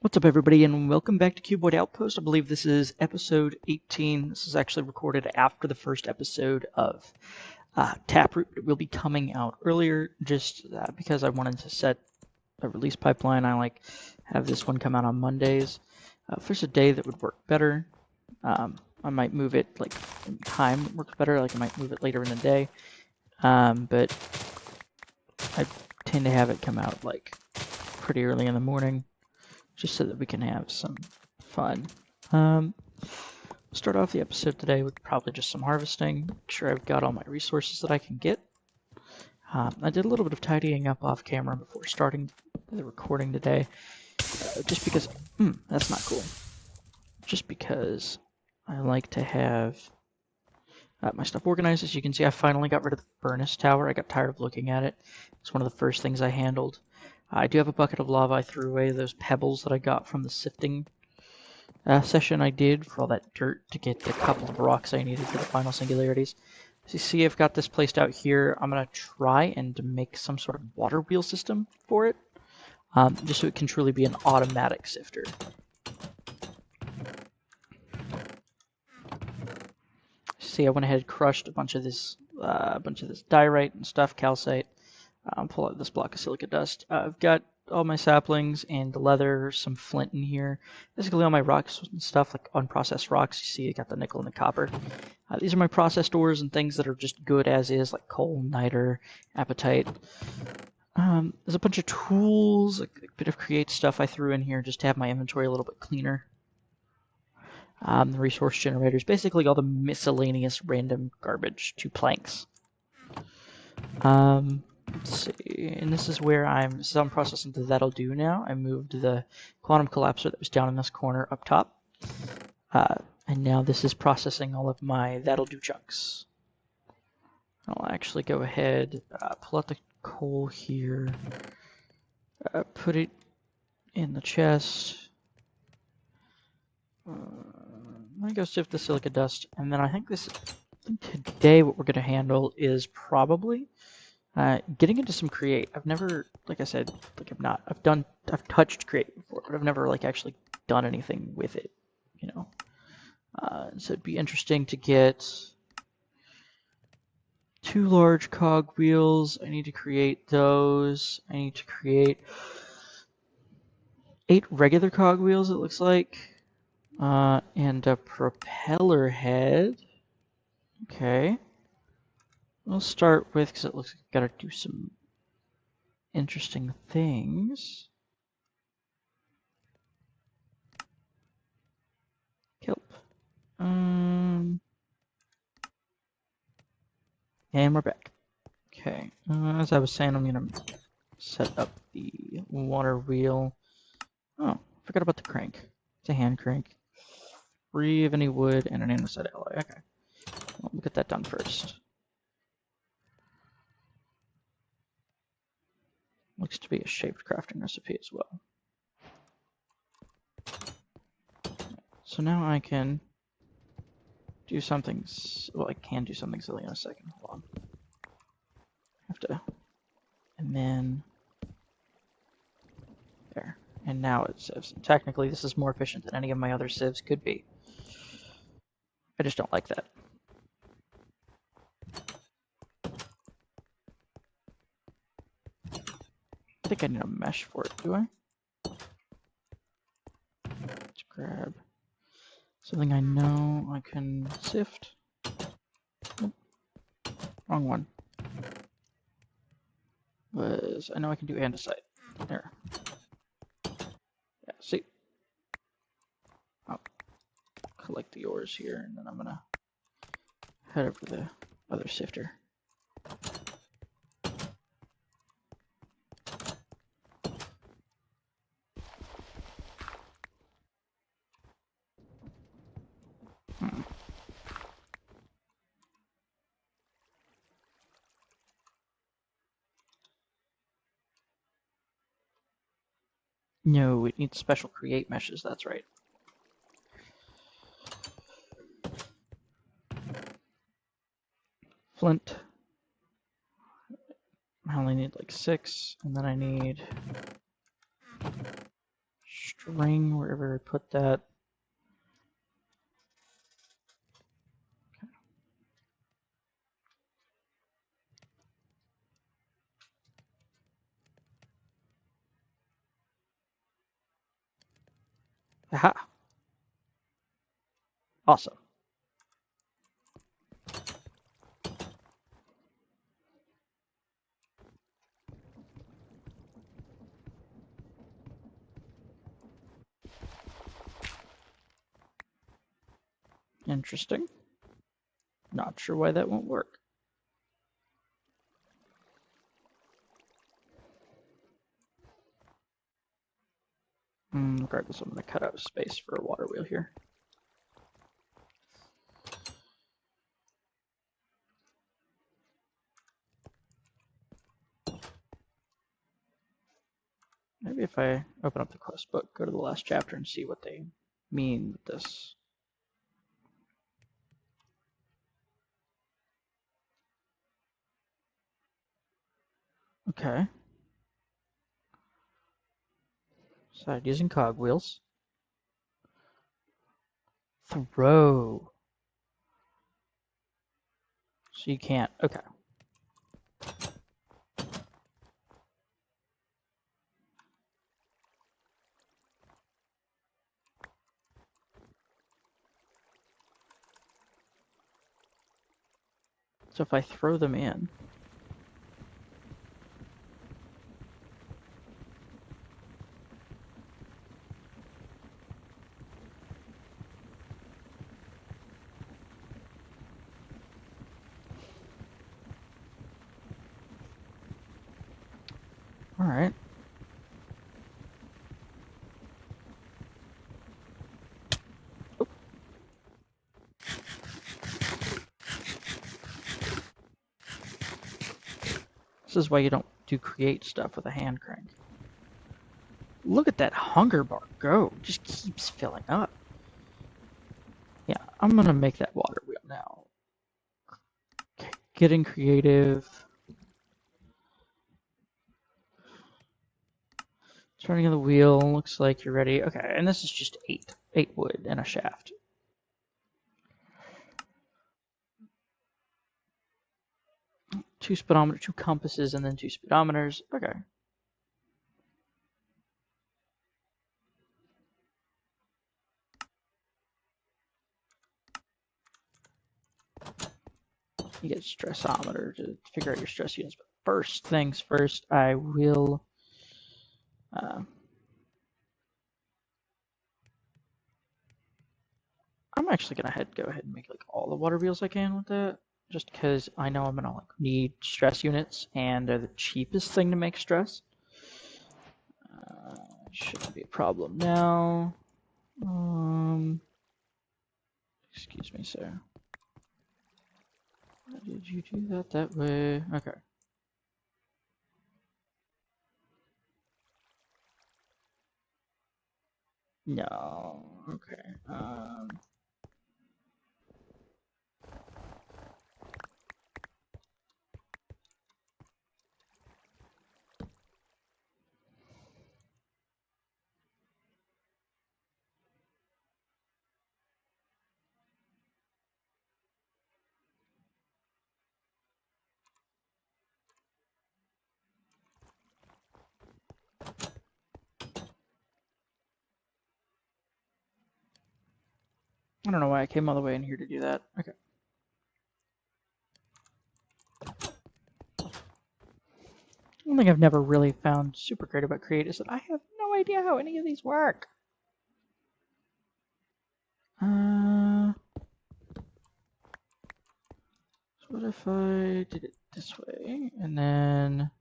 What's up, everybody, and welcome back to Cuboid Outpost. I believe this is episode 18. This is actually recorded after the first episode of Taproot. It will be coming out earlier just because I wanted to set a release pipeline. I have this one come out on Mondays. If there's a day that would work better, I might move it in time that works better. I might move it later in the day. But I tend to have it come out pretty early in the morning, just so that we can have some fun. Start off the episode today with probably just some harvesting. Make sure I've got all my resources that I can get. I did a little bit of tidying up off camera before starting the recording today, just because, that's not cool. Just because I like to have my stuff organized. As you can see, I finally got rid of the furnace tower. I got tired of looking at it. It's one of the first things I handled. I do have a bucket of lava. I threw away those pebbles that I got from the sifting session I did for all that dirt to get the couple of rocks I needed for the final singularities. As you see, I've got this placed out here. I'm going to try and make some sort of water wheel system for it, just so it can truly be an automatic sifter. See, I went ahead and crushed a bunch of this diorite and stuff, calcite. Pull out this block of silica dust. I've got all my saplings and the leather, some flint in here. Basically all my rocks and stuff, like unprocessed rocks. You see I got the nickel and the copper. These are my processed ores and things that are just good as is, like coal, niter, apatite. There's a bunch of tools, a bit of create stuff I threw in here just to have my inventory a little bit cleaner. The resource generators, basically all the miscellaneous random garbage, 2 planks. Let's see, and this is where I'm processing the that'll do now. I moved the quantum collapser that was down in this corner up top. And now this is processing all of my that'll do chunks. I'll actually go ahead, pull out the coal here, put it in the chest. I'm gonna go sift the silica dust, and then I think today what we're gonna handle is probably getting into some create. I've never, like I said, I've touched create before, but I've never actually done anything with it, you know. So it'd be interesting to get 2 large cog wheels. I need to create those. I need to create 8 regular cog wheels, it looks like, and a propeller head. Okay. We'll start with, because it looks like I've got to do some interesting things. Kelp. And we're back. Okay. As I was saying, I'm going to set up the water wheel. Oh, forgot about the crank. It's a hand crank. Free of any wood and an andesite alloy. Okay. Well, we'll get that done first. Looks to be a shaped crafting recipe as well. So now I can do something. Well, I can do something silly in a second. Hold on. Have to. And then there. And now it sieves. Technically, this is more efficient than any of my other sieves could be. I just don't like that. I think I need a mesh for it, do I? Let's grab something I know I can sift. Nope. Wrong one. I know I can do andesite. There. Yeah, see? I'll collect the ores here, and then I'm gonna head over to the other sifter. No, it needs special create meshes, that's right. Flint. I only need 6, and then I need string wherever I put that. Aha! Awesome. Interesting. Not sure why that won't work. Regardless, I'm going to cut out a space for a water wheel here. Maybe if I open up the quest book, go to the last chapter and see what they mean with this. Okay. Started using cogwheels. Throw. So you can't. Okay. So if I throw them in. All right. Oh. This is why you don't do create stuff with a hand crank. Look at that hunger bar go. It just keeps filling up. Yeah, I'm going to make that water wheel now. Okay, getting creative. Turning of the wheel, looks like you're ready. Okay, and this is just 8 wood and a shaft. Two speedometers, 2 compasses, and then 2 speedometers. Okay. You get a stressometer to figure out your stress units. But first things first, I will I'm actually gonna go ahead and make like all the water wheels I can with that, just because I know I'm gonna like need stress units, and they're the cheapest thing to make stress. Shouldn't be a problem now. Excuse me, sir. Why did you do that way? Okay. No. Okay. I don't know why I came all the way in here to do that. Okay. One thing I've never really found super great about Create is that I have no idea how any of these work. So what if I did it this way, and then...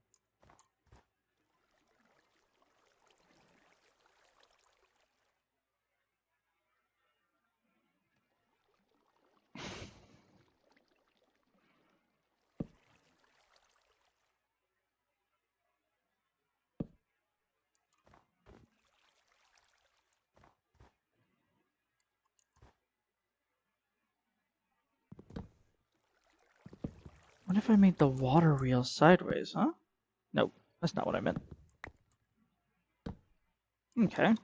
What if I made the water wheel sideways, huh? Nope, that's not what I meant. Okay.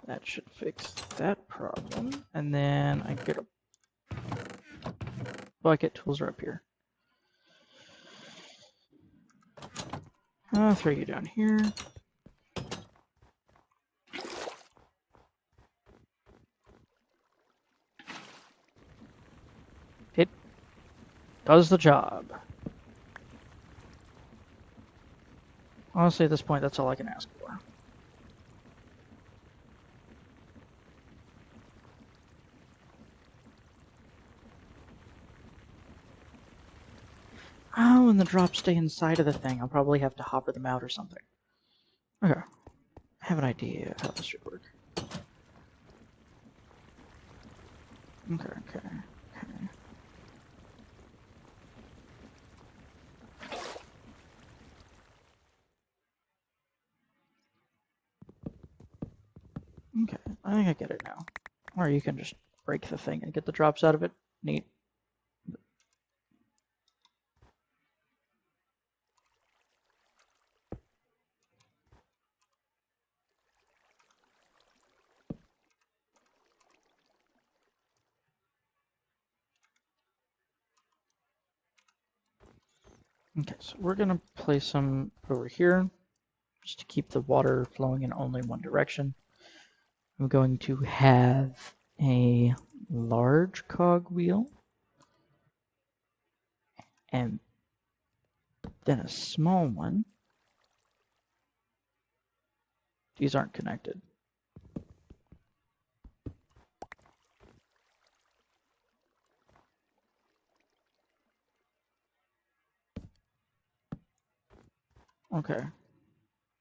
That should fix that problem. And then I get a bucket. Tools are up here. I'll throw you down here. It does the job. Honestly, at this point, that's all I can ask for. Oh, and the drops stay inside of the thing. I'll probably have to hopper them out or something. Okay. I have an idea of how this should work. Okay. Okay, I think I get it now. Or you can just break the thing and get the drops out of it. Neat. Okay, so we're gonna place them over here just to keep the water flowing in only one direction. I'm going to have a large cogwheel and then a small one. These aren't connected. Okay,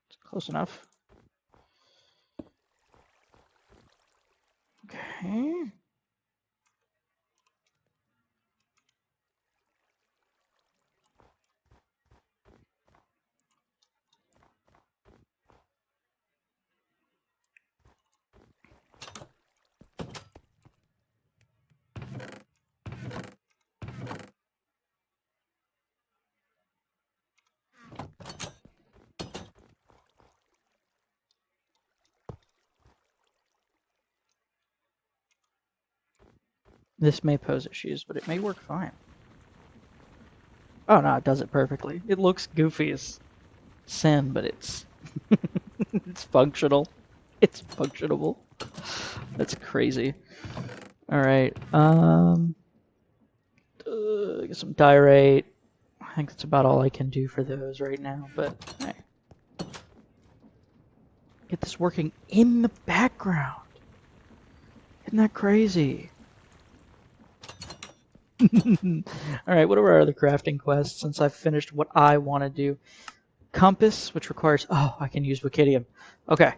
it's close enough. Okay. This may pose issues, but it may work fine. Oh no, it does it perfectly. It looks goofy as sin, but it's it's functional. It's functionable. That's crazy. All right. Get some diorite. I think that's about all I can do for those right now. But hey, get this working in the background. Isn't that crazy? Alright, what are our other crafting quests since I've finished what I want to do? Compass, which requires... Oh, I can use Wikidium. Okay.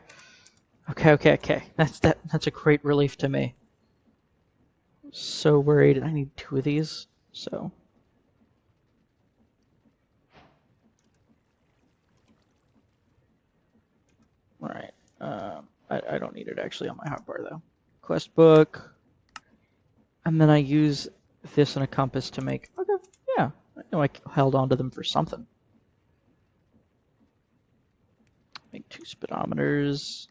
Okay. That's a great relief to me. So worried. I need 2 of these, so... Alright. I don't need it actually on my hotbar, though. Quest book. And then I use this and a compass to make... Okay, yeah. I know I held on to them for something. Make 2 speedometers.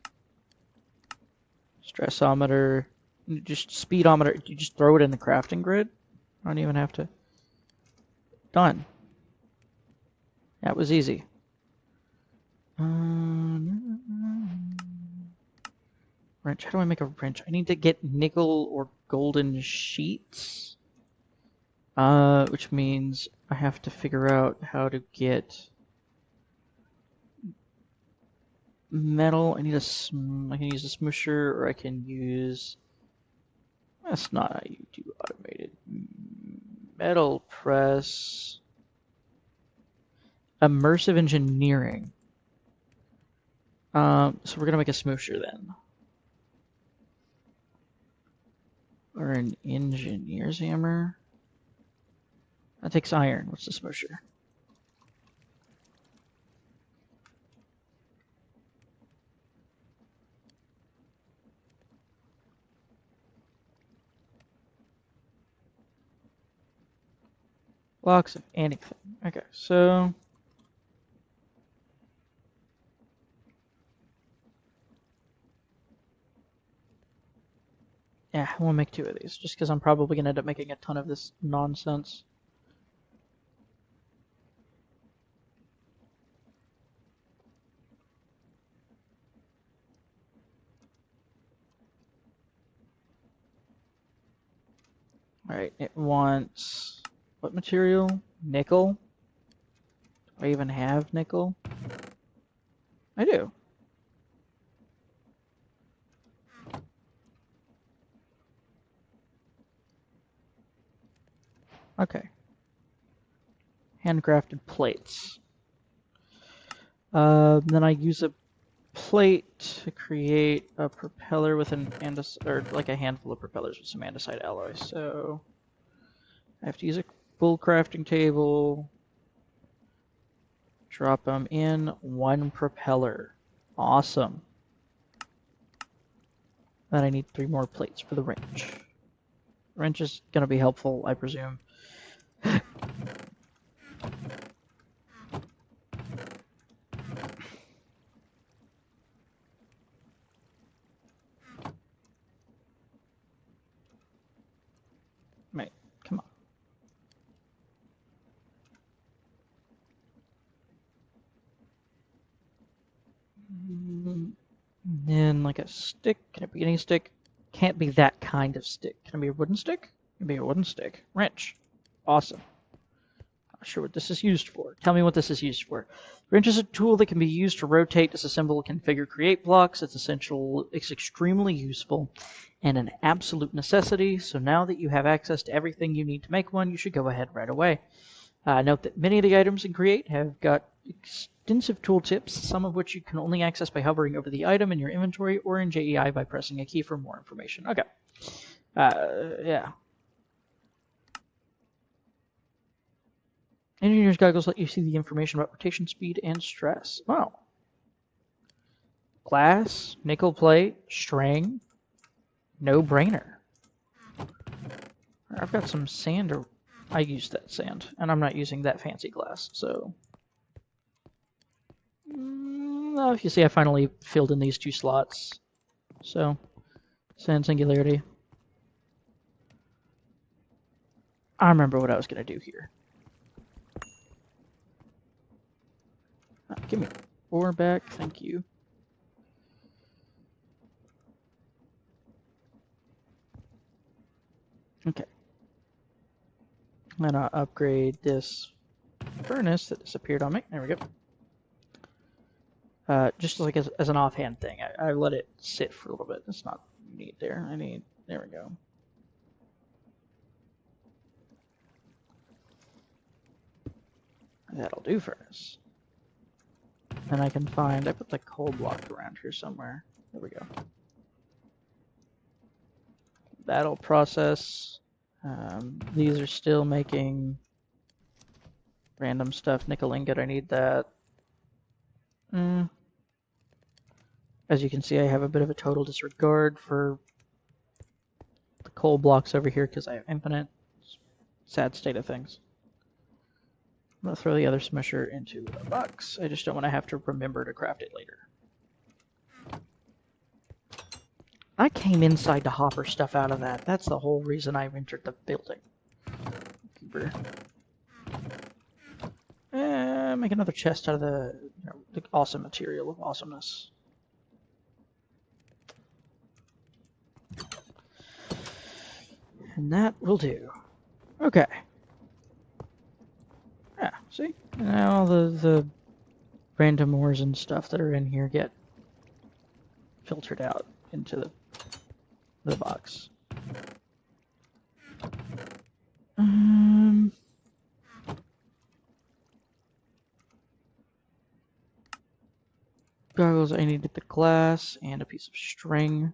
Stressometer. Just speedometer. You just throw it in the crafting grid. I don't even have to. Done. That was easy. Wrench. How do I make a wrench? I need to get nickel or golden sheets. Which means I have to figure out how to get metal. I can use a smoosher, or I can use... That's not how you do automated. Metal press. Immersive engineering. So we're gonna make a smoosher then. Or an engineer's hammer. That takes iron. What's the smoosher? Blocks of anything. Okay, so... Yeah, I want to make 2 of these, just because I'm probably going to end up making a ton of this nonsense. Alright, it wants... what material? Nickel? Do I even have nickel? I do. Okay. Handcrafted plates. Then I use a plate to create a propeller with an or like a handful of propellers with some andesite alloy. So I have to use a full crafting table. Drop them in 1 propeller. Awesome. Then I need 3 more plates for the wrench. Wrench is going to be helpful, I presume. Mate, come on. Then like a stick. Can it be any stick? Can't be that kind of stick. Can it be a wooden stick? Can be a wooden stick. Wrench. Awesome. Not sure what this is used for. Tell me what this is used for. Wrench is a tool that can be used to rotate, disassemble, configure, create blocks. It's essential. It's extremely useful and an absolute necessity. So now that you have access to everything you need to make one, you should go ahead right away. Note that many of the items in Create have got extensive tooltips, some of which you can only access by hovering over the item in your inventory or in JEI by pressing a key for more information. Okay. Yeah. Engineer's goggles let you see the information about rotation speed and stress. Wow. Glass, nickel plate, string. No brainer. I've got some sand. I used that sand, and I'm not using that fancy glass, so... Well, if you see, I finally filled in these 2 slots. So, sand singularity. I remember what I was going to do here. Give me 4 back, thank you. Okay. I'm going to upgrade this furnace that disappeared on me. There we go. Just like as an offhand thing. I let it sit for a little bit. It's not neat there. There we go. That'll do for us. And I can find, I put the coal block around here somewhere. There we go. That'll process. These are still making random stuff. Nickel ingot, I need that. As you can see, I have a bit of a total disregard for the coal blocks over here because I have infinite. Sad state of things. I'm going to throw the other smusher into a box. I just don't want to have to remember to craft it later. I came inside to hopper stuff out of that. That's the whole reason I entered the building. Keeper. Make another chest out of the awesome material of awesomeness. And that will do. Okay. Yeah, see? Now the random ores and stuff that are in here get filtered out into the box. Goggles, I needed the glass and a piece of string.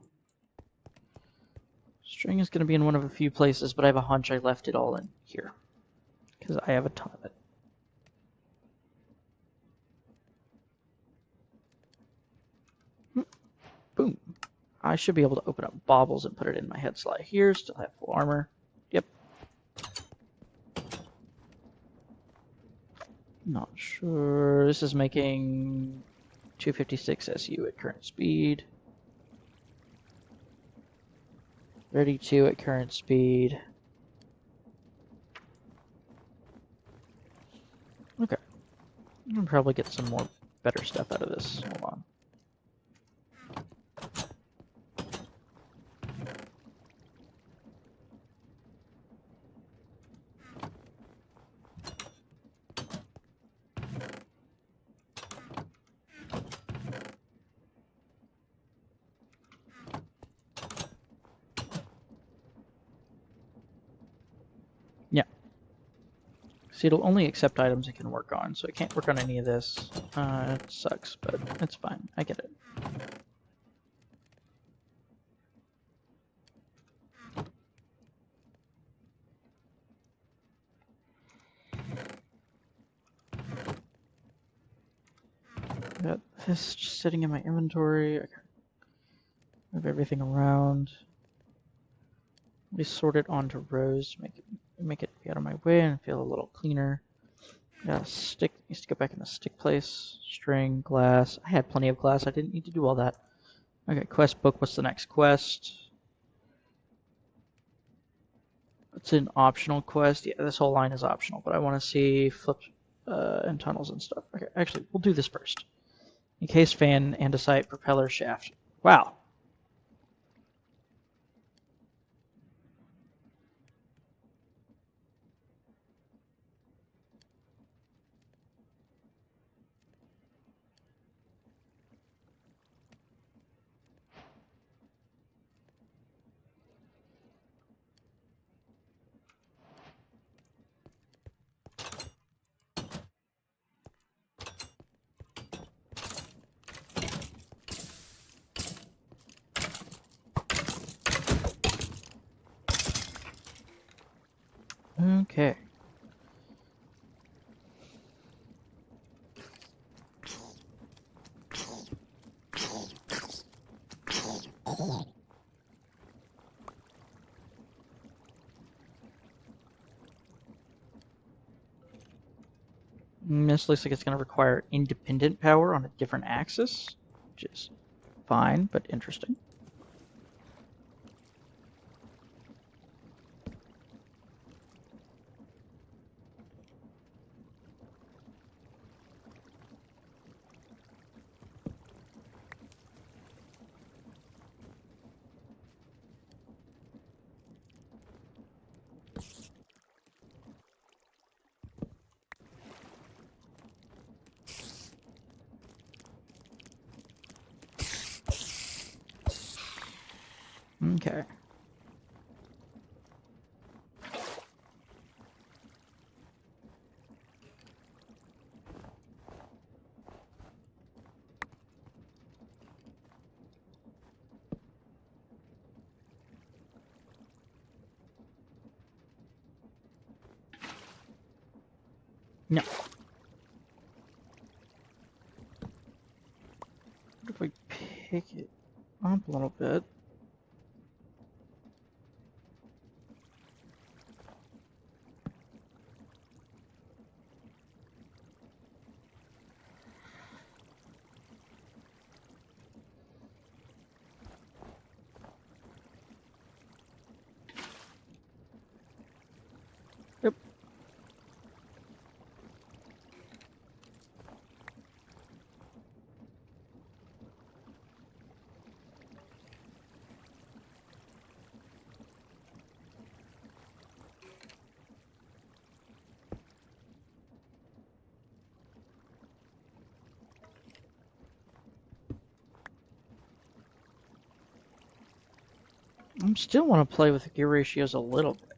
String is going to be in one of a few places, but I have a hunch I left it all in here. Because I have a ton of it. Boom. I should be able to open up baubles and put it in my head slot here. Still have full armor. Yep. Not sure. This is making 256 SU at current speed. Ready to at current speed. Okay. I can probably get some more better stuff out of this. Hold on. Yeah. See, it'll only accept items it can work on, so it can't work on any of this. It sucks, but it's fine. I get it. Got this just sitting in my inventory. I can move everything around. At least sort it onto rows, make it be out of my way and feel a little cleaner. Yeah, stick needs to go back in the stick place. String, glass. I had plenty of glass. I didn't need to do all that. Okay, quest book. What's the next quest? It's an optional quest. Yeah, this whole line is optional, but I want to see flips and tunnels and stuff. Okay, actually, we'll do this first. Encased fan, andesite, propeller shaft. Wow. Okay. This looks like it's going to require independent power on a different axis, which is fine, but interesting. Okay. No. What if we pick it up a little bit? Yep. I still want to play with the gear ratios a little bit.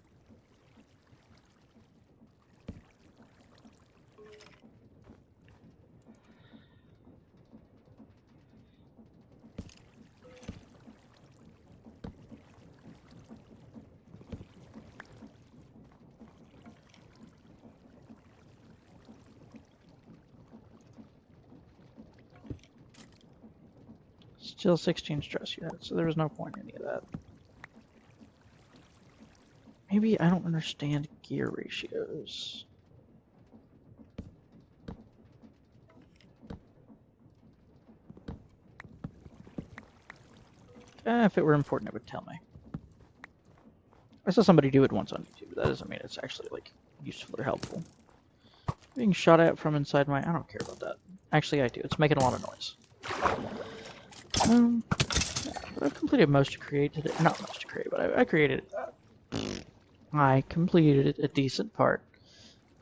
Still 16 stress units, so there was no point in any of that. Maybe I don't understand gear ratios. If it were important, it would tell me. I saw somebody do it once on YouTube, but that doesn't mean it's actually, like, useful or helpful. Being shot at from inside my... I don't care about that. Actually, I do. It's making a lot of noise. Yeah, but I've completed most to create today. Not most to create, but I created... I completed a decent part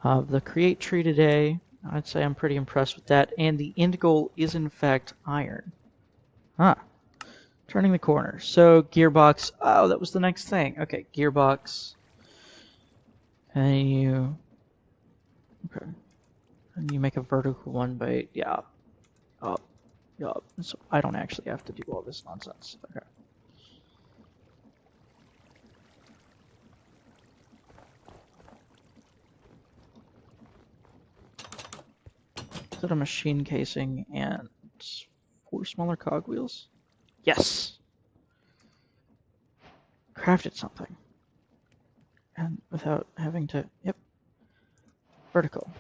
of the create tree today. I'd say I'm pretty impressed with that. And the end goal is, in fact, iron. Huh. Turning the corner. So, gearbox. Oh, that was the next thing. Okay, gearbox. And you... Okay. And you make a vertical one by... Yeah. Up. Up. So I don't actually have to do all this nonsense. Okay. Is that a machine casing and 4 smaller cogwheels? Yes! Crafted something. And without having to... Yep. Vertical.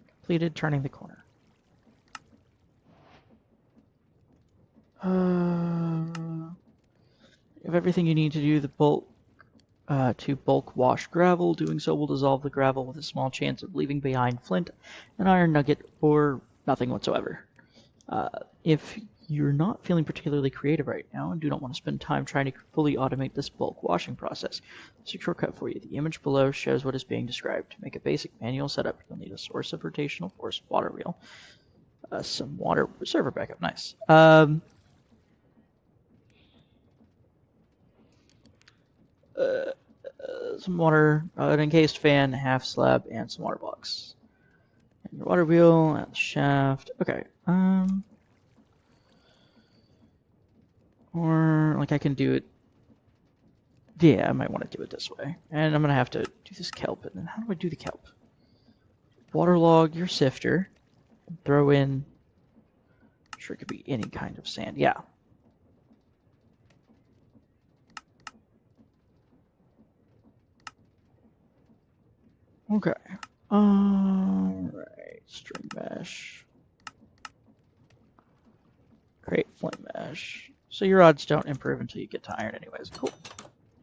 Completed turning the corner. You have everything you need to do the bulk wash gravel. Doing so will dissolve the gravel with a small chance of leaving behind flint, an iron nugget, or nothing whatsoever. If you're not feeling particularly creative right now and do not want to spend time trying to fully automate this bulk washing process, there's a shortcut for you. The image below shows what is being described. To make a basic manual setup, you'll need a source of rotational force water wheel, some water server backup. Nice. Some water, an encased fan, half slab, and some water blocks. And your water wheel and the shaft. Okay. Or like I can do it. Yeah, I might want to do it this way. And I'm gonna have to do this kelp. And then how do I do the kelp? Waterlog your sifter. Throw in. I'm sure it could be any kind of sand. Yeah. Okay. Alright. String mesh. Create flint mesh. So your odds don't improve until you get to iron anyways. Cool.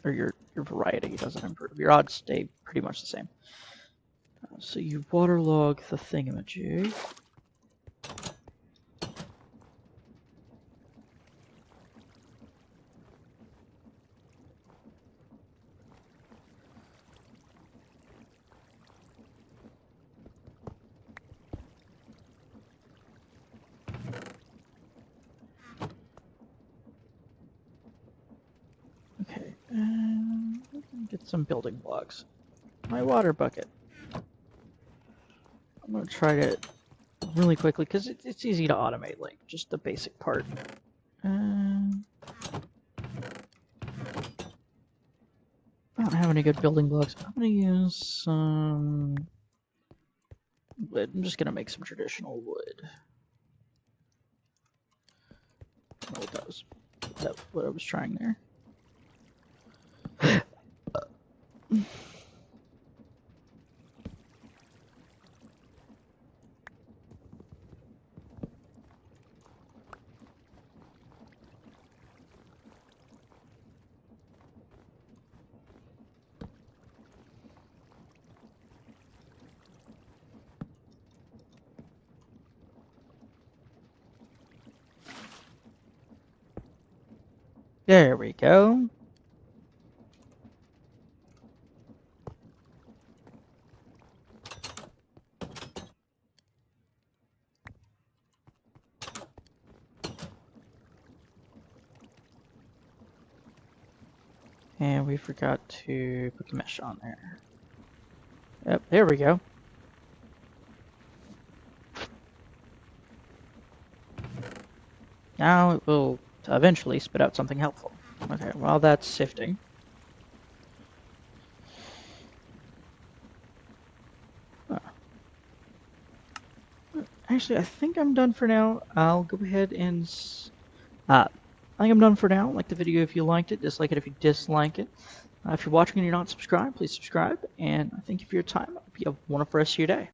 Or your variety doesn't improve. Your odds stay pretty much the same. So you waterlog the thingamajig. Okay, and get some building blocks. My water bucket. I'm gonna try to really quickly because it's easy to automate, like just the basic part. I don't have any good building blocks. I'm gonna use some wood. I'm just gonna make some traditional wood. I don't know what that was. That's what I was trying there. There we go. And we forgot to put the mesh on there. Yep, there we go. Now it will eventually spit out something helpful. Okay, while that's sifting. Actually, I think I'm done for now. I'll go ahead and... I think I'm done for now. Like the video if you liked it, dislike it if you dislike it. If you're watching and you're not subscribed, please subscribe. And I thank you for your time. I hope you have a wonderful rest of your day.